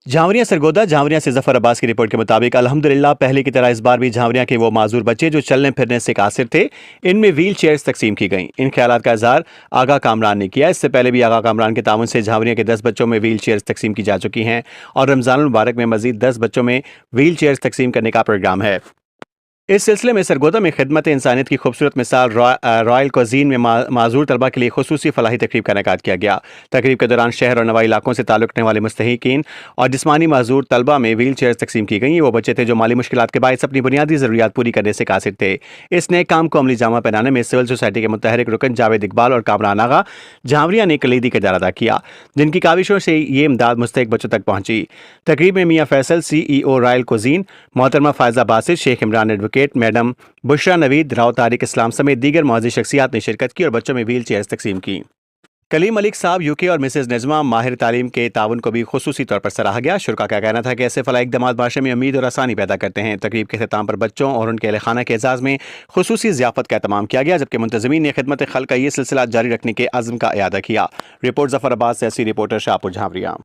झांवरियां सरगोदा झांवरियां से जफर अब्बास की रिपोर्ट के मुताबिक अल्हम्दुलिल्लाह पहले की तरह इस बार भी झांवरियां के वो माजूर बच्चे जो चलने फिरने से कासिर थे, इनमें व्हील चेयर्स तकसीम की गईं। इन ख्यालात का इजहार आगा कामरान ने किया। इससे पहले भी आगा कामरान के ताउन से झांवरियां के 10 बच्चों में व्हील चेयर्स तकसीम की जा चुकी हैं और रमजानुल मुबारक में मजीद 10 बच्चों में व्हील चेयर्स तकसीम करने का प्रोग्राम है। इस सिलसिले में सरगोदा में खिदमत इंसानियत की खूबसूरत मिसाल रॉयल कोजीन में माजूर तलबा के लिए खुसूसी फलाही तकरीब का इनेकाद किया गया। तकरीब के दौरान शहर और नवाई इलाकों से ताल्लुक़ रखने वाले मुस्तहिकीन और जिस्मानी माजूर तलबा में व्हील चेयर्स तकसीम की गई। वो बच्चे थे जो माली मुश्किलात के बायस अपनी बुनियादी ज़रूरियात पूरी करने से कासिर थे। इस नए काम को अमली जामा पहनाने में सिविल सोसाइटी के मुतहरिक रुकन जावेद इकबाल और कामरान आगा झांवरिया ने कलीदी किरदार अदा किया, जिनकी काविशों से ये इमदाद मुस्तहिक बच्चों तक पहुंची। तकरीब में मियाँ फैसल CEO रॉयल कोजीन, मोहतरमा फायजा बासित, शेख इमरान एडवोकेट, मैडम बुशरा नवीद, राव तारिक इस्लाम समेत दीगर मुअज़्ज़िज़ शख्सियात ने शिरकत की और बच्चों में व्हील चेयर्स तकसीम की। कलीम मलिक साहब UK और मिसेज नजमा माहिर तालीम के ताउन को भी खुसूसी तौर पर सराहा गया। शुरा का कहना था कि ऐसे फलाही इक़दामात माशरे में उम्मीद और आसानी पैदा करते हैं। तकरीब के अख्ताम पर बच्चों और उनके अहल खाना के एजाज़ में खुसूसी ज़ियाफ़त का एहतमाम किया गया, जबकि मुंतज़मीन ने खिदमत खल्क़ का ये सिलसिला जारी रखने के अज़्म का इयादा किया। रिपोर्ट जफ़र अब्बास से, रिपोर्टर शाहपुर झांवरिया।